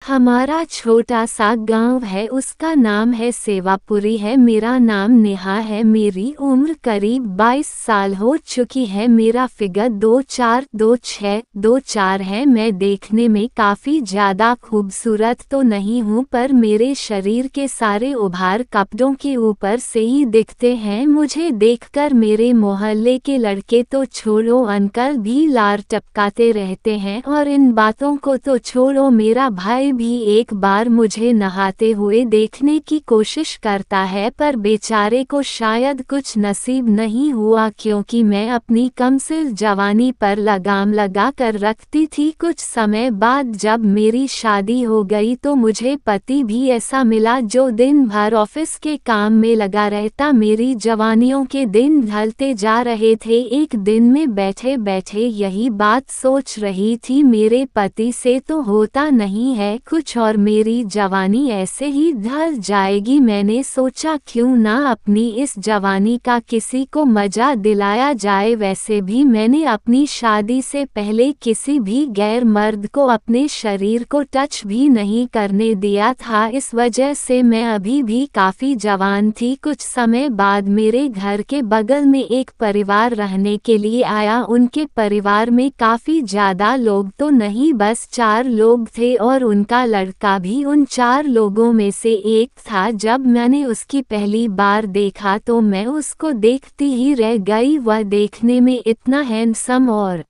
हमारा छोटा सा गांव है, उसका नाम है सेवापुरी है। मेरा नाम नेहा है। मेरी उम्र करीब 22 साल हो चुकी है। मेरा फिगर 2'4", 2'6", 2'4" है। मैं देखने में काफ़ी ज़्यादा खूबसूरत तो नहीं हूँ, पर मेरे शरीर के सारे उभार कपड़ों के ऊपर से ही दिखते हैं। मुझे देखकर मेरे मोहल्ले के लड़के तो छोड़ो, अंकल भी लार टपकाते रहते हैं। और इन बातों को तो छोड़ो, मेरा भाई भी एक बार मुझे नहाते हुए देखने की कोशिश करता है, पर बेचारे को शायद कुछ नसीब नहीं हुआ, क्योंकि मैं अपनी कमसिल जवानी पर लगाम लगा कर रखती थी। कुछ समय बाद जब मेरी शादी हो गई तो मुझे पति भी ऐसा मिला जो दिन भर ऑफिस के काम में लगा रहता। मेरी जवानियों के दिन ढलते जा रहे थे। एक दिन में बैठे बैठे यही बात सोच रही थी, मेरे पति से तो होता नहीं है कुछ और मेरी जवानी ऐसे ही ढल जाएगी। मैंने सोचा क्यों ना अपनी इस जवानी का किसी को मजा दिलाया जाए। वैसे भी मैंने अपनी शादी से पहले किसी भी गैर मर्द को अपने शरीर को टच भी नहीं करने दिया था, इस वजह से मैं अभी भी काफ़ी जवान थी। कुछ समय बाद मेरे घर के बगल में एक परिवार रहने के लिए आया। उनके परिवार में काफ़ी ज़्यादा लोग तो नहीं, बस 4 लोग थे और उनका लड़का भी उन 4 लोगों में से एक था। जब मैंने उसकी पहली बार देखा तो मैं उसको देखती ही रह गई। वह देखने में इतना हैंडसम और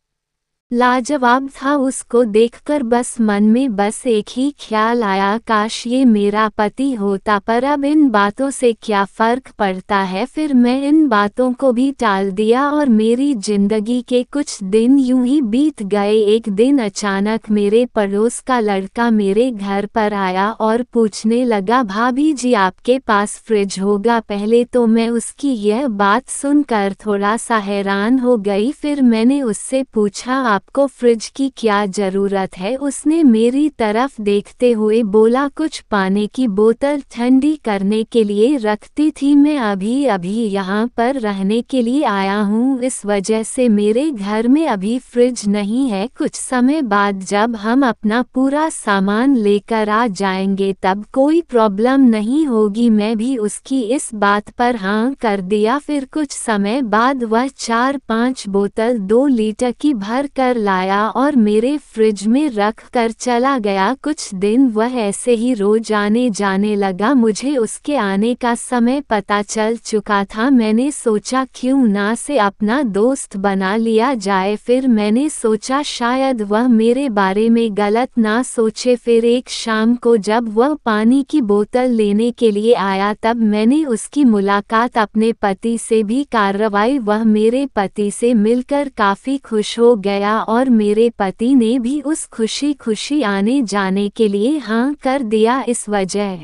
लाजवाब था। उसको देखकर बस मन में बस एक ही ख्याल आया, काश ये मेरा पति होता। पर अब इन बातों से क्या फ़र्क पड़ता है। फिर मैं इन बातों को भी टाल दिया और मेरी ज़िंदगी के कुछ दिन यूं ही बीत गए। एक दिन अचानक मेरे पड़ोस का लड़का मेरे घर पर आया और पूछने लगा, भाभी जी आपके पास फ्रिज होगा। पहले तो मैं उसकी यह बात सुनकर थोड़ा सा हैरान हो गई। फिर मैंने उससे पूछा, आपको फ्रिज की क्या ज़रूरत है। उसने मेरी तरफ देखते हुए बोला, कुछ पानी की बोतल ठंडी करने के लिए रखती थी। मैं अभी अभी यहाँ पर रहने के लिए आया हूँ, इस वजह से मेरे घर में अभी फ्रिज नहीं है। कुछ समय बाद जब हम अपना पूरा सामान लेकर आ जाएंगे तब कोई प्रॉब्लम नहीं होगी। मैं भी उसकी इस बात पर हाँ कर दिया। फिर कुछ समय बाद वह 4-5 बोतल 2 लीटर की भर कर लाया और मेरे फ्रिज में रख कर चला गया। कुछ दिन वह ऐसे ही रोज आने जाने लगा। मुझे उसके आने का समय पता चल चुका था। मैंने सोचा क्यों ना से अपना दोस्त बना लिया जाए। फिर मैंने सोचा शायद वह मेरे बारे में गलत ना सोचे। फिर एक शाम को जब वह पानी की बोतल लेने के लिए आया तब मैंने उसकी मुलाकात अपने पति से भी करवाई। वह मेरे पति से मिलकर काफ़ी खुश हो गया और मेरे पति ने भी उस खुशी खुशी आने जाने के लिए हाँ कर दिया। इस वजह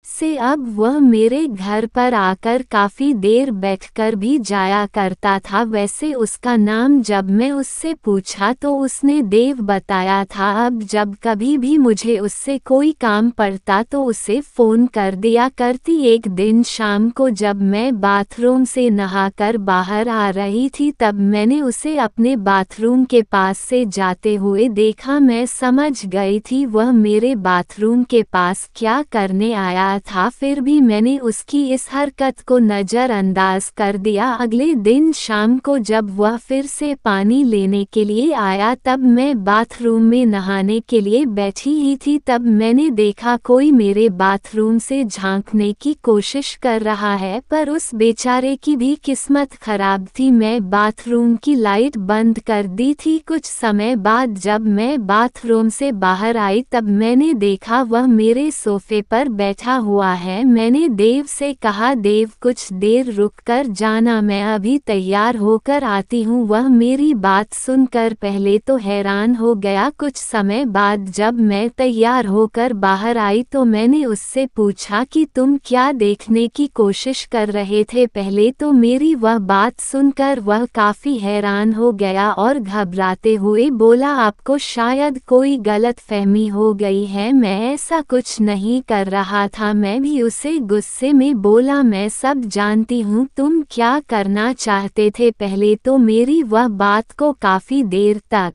से अब वह मेरे घर पर आकर काफ़ी देर बैठकर भी जाया करता था। वैसे उसका नाम जब मैं उससे पूछा तो उसने देव बताया था। अब जब कभी भी मुझे उससे कोई काम पड़ता तो उसे फ़ोन कर दिया करती। एक दिन शाम को जब मैं बाथरूम से नहाकर बाहर आ रही थी तब मैंने उसे अपने बाथरूम के पास से जाते हुए देखा। मैं समझ गई थी वह मेरे बाथरूम के पास क्या करने आया था, फिर भी मैंने उसकी इस हरकत को नज़रअंदाज कर दिया। अगले दिन शाम को जब वह फिर से पानी लेने के लिए आया तब मैं बाथरूम में नहाने के लिए बैठी ही थी। तब मैंने देखा कोई मेरे बाथरूम से झांकने की कोशिश कर रहा है, पर उस बेचारे की भी किस्मत खराब थी। मैं बाथरूम की लाइट बंद कर दी थी। कुछ समय बाद जब मैं बाथरूम से बाहर आई तब मैंने देखा वह मेरे सोफे पर बैठा हुआ है। मैंने देव से कहा, देव कुछ देर रुक कर जाना, मैं अभी तैयार होकर आती हूँ। वह मेरी बात सुनकर पहले तो हैरान हो गया। कुछ समय बाद जब मैं तैयार होकर बाहर आई तो मैंने उससे पूछा कि तुम क्या देखने की कोशिश कर रहे थे। पहले तो मेरी वह बात सुनकर वह काफ़ी हैरान हो गया और घबराते हुए बोला, आपको शायद कोई गलतफहमी हो गई है, मैं ऐसा कुछ नहीं कर रहा था। मैं भी उसे गुस्से में बोला, मैं सब जानती हूँ, तुम क्या करना चाहते थे। पहले तो मेरी वह बात को काफ़ी देर तक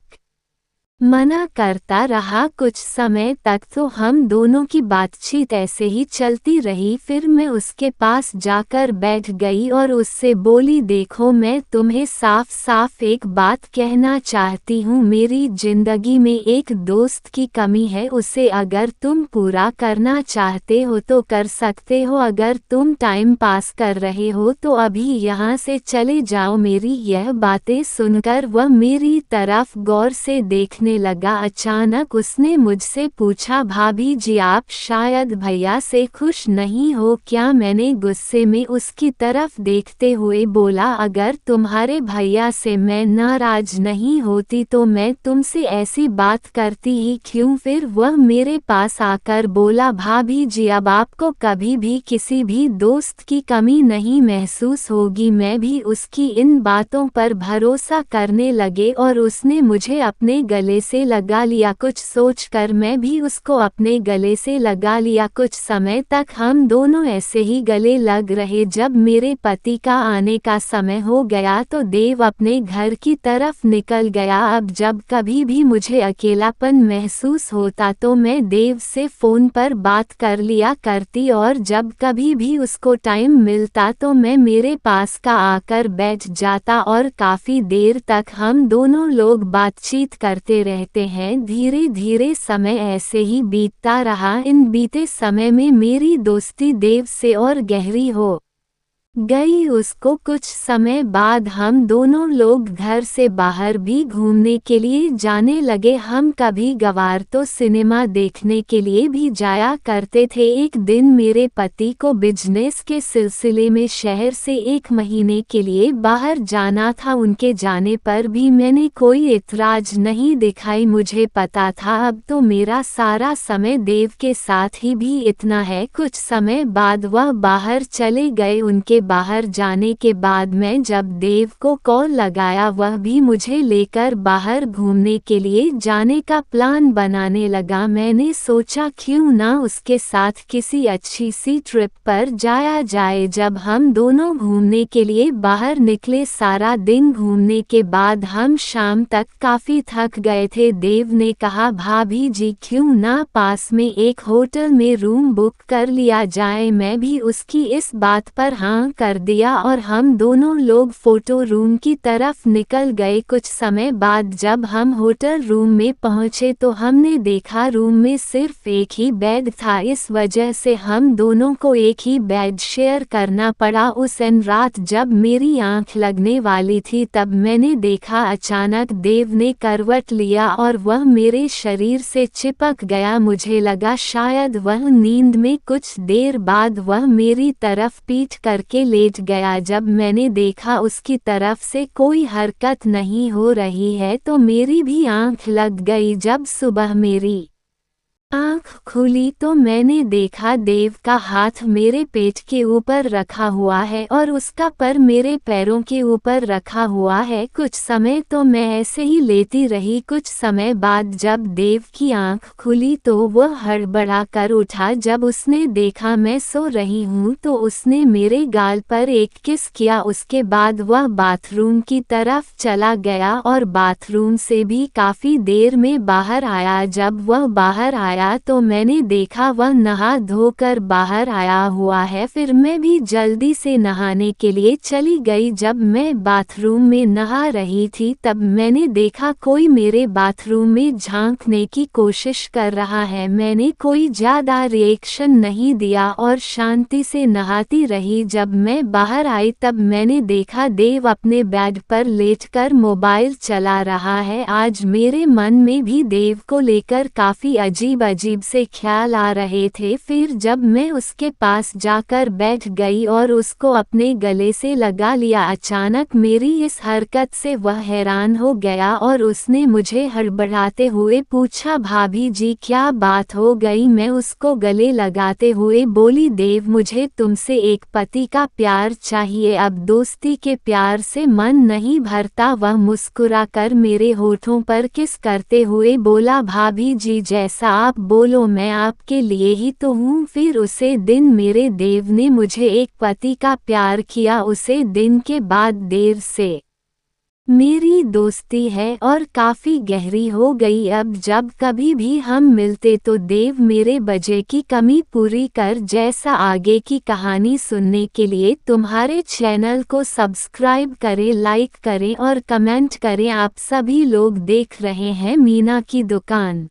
मना करता रहा। कुछ समय तक तो हम दोनों की बातचीत ऐसे ही चलती रही। फिर मैं उसके पास जाकर बैठ गई और उससे बोली, देखो मैं तुम्हें साफ साफ एक बात कहना चाहती हूँ, मेरी जिंदगी में एक दोस्त की कमी है, उसे अगर तुम पूरा करना चाहते हो तो कर सकते हो, अगर तुम टाइम पास कर रहे हो तो अभी यहाँ से चले जाओ। मेरी यह बातें सुनकर वह मेरी तरफ गौर से देखने लगा। अचानक उसने मुझसे पूछा, भाभी जी आप शायद भैया से खुश नहीं हो क्या? मैंने गुस्से में उसकी तरफ देखते हुए बोला, अगर तुम्हारे भैया से मैं नाराज नहीं होती तो मैं तुमसे ऐसी बात करती ही क्यों? फिर वह मेरे पास आकर बोला, भाभी जी अब आपको कभी भी किसी भी दोस्त की कमी नहीं महसूस होगी। मैं भी उसकी इन बातों पर भरोसा करने लगे और उसने मुझे अपने गले से लगा लिया। कुछ सोचकर मैं भी उसको अपने गले से लगा लिया। कुछ समय तक हम दोनों ऐसे ही गले लग रहे। जब मेरे पति का आने का समय हो गया तो देव अपने घर की तरफ निकल गया। अब जब कभी भी मुझे अकेलापन महसूस होता तो मैं देव से फ़ोन पर बात कर लिया करती और जब कभी भी उसको टाइम मिलता तो मैं मेरे पास का आकर बैठ जाता और काफ़ी देर तक हम दोनों लोग बातचीत करते रहते हैं। धीरे धीरे समय ऐसे ही बीतता रहा। इन बीते समय में मेरी दोस्ती देव से और गहरी हो गई। उसको कुछ समय बाद हम दोनों लोग घर से बाहर भी घूमने के लिए जाने लगे। हम कभी कभार तो सिनेमा देखने के लिए भी जाया करते थे। एक दिन मेरे पति को बिजनेस के सिलसिले में शहर से 1 महीने के लिए बाहर जाना था। उनके जाने पर भी मैंने कोई इतराज नहीं दिखाई। मुझे पता था अब तो मेरा सारा समय देव के साथ ही भी इतना है। कुछ समय बाद वह बाहर चले गए। उनके बाहर जाने के बाद मैं जब देव को कॉल लगाया वह भी मुझे लेकर बाहर घूमने के लिए जाने का प्लान बनाने लगा। मैंने सोचा क्यों ना उसके साथ किसी अच्छी सी ट्रिप पर जाया जाए। जब हम दोनों घूमने के लिए बाहर निकले, सारा दिन घूमने के बाद हम शाम तक काफ़ी थक गए थे। देव ने कहा, भाभी जी क्यों ना पास में एक होटल में रूम बुक कर लिया जाए। मैं भी उसकी इस बात पर हाँ कर दिया और हम दोनों लोग फोटो रूम की तरफ निकल गए। कुछ समय बाद जब हम होटल रूम में पहुंचे तो हमने देखा रूम में सिर्फ एक ही बेड था। इस वजह से हम दोनों को एक ही बेड शेयर करना पड़ा। उस रात जब मेरी आंख लगने वाली थी तब मैंने देखा अचानक देव ने करवट लिया और वह मेरे शरीर से चिपक गया। मुझे लगा शायद वह नींद में। कुछ देर बाद वह मेरी तरफ पीठ करके लेट गया। जब मैंने देखा उसकी तरफ से कोई हरकत नहीं हो रही है तो मेरी भी आंख लग गई। जब सुबह मेरी आँख खुली तो मैंने देखा देव का हाथ मेरे पेट के ऊपर रखा हुआ है और उसका पर मेरे पैरों के ऊपर रखा हुआ है। कुछ समय तो मैं ऐसे ही लेटी रही। कुछ समय बाद जब देव की आँख खुली तो वह हड़बड़ा कर उठा। जब उसने देखा मैं सो रही हूँ तो उसने मेरे गाल पर एक किस किया। उसके बाद वह बाथरूम की तरफ चला गया और बाथरूम से भी काफ़ी देर में बाहर आया। जब वह बाहर आया तो मैंने देखा वह नहा धोकर बाहर आया हुआ है। फिर मैं भी जल्दी से नहाने के लिए चली गई। जब मैं बाथरूम में नहा रही थी तब मैंने देखा कोई मेरे बाथरूम में झांकने की कोशिश कर रहा है। मैंने कोई ज़्यादा रिएक्शन नहीं दिया और शांति से नहाती रही। जब मैं बाहर आई तब मैंने देखा देव अपने बेड पर लेटकर मोबाइल चला रहा है। आज मेरे मन में भी देव को लेकर काफ़ी अजीब से ख्याल आ रहे थे। फिर जब मैं उसके पास जाकर बैठ गई और उसको अपने गले से लगा लिया, अचानक मेरी इस हरकत से वह हैरान हो गया और उसने मुझे हड़बड़ाते हुए पूछा, भाभी जी क्या बात हो गई? मैं उसको गले लगाते हुए बोली, देव मुझे तुमसे एक पति का प्यार चाहिए, अब दोस्ती के प्यार से मन नहीं भरता। वह मुस्कुराकर मेरे होठों पर किस करते हुए बोला, भाभी जी जैसा आप बोलो मैं आपके लिए ही तो हूँ। फिर उसे दिन मेरे देव ने मुझे एक पति का प्यार किया। उसे दिन के बाद देर से मेरी दोस्ती है और काफ़ी गहरी हो गई। अब जब कभी भी हम मिलते तो देव मेरे बजे की कमी पूरी कर। जैसा आगे की कहानी सुनने के लिए तुम्हारे चैनल को सब्सक्राइब करें, लाइक करें और कमेंट करें। आप सभी लोग देख रहे हैं मीना की दुकान।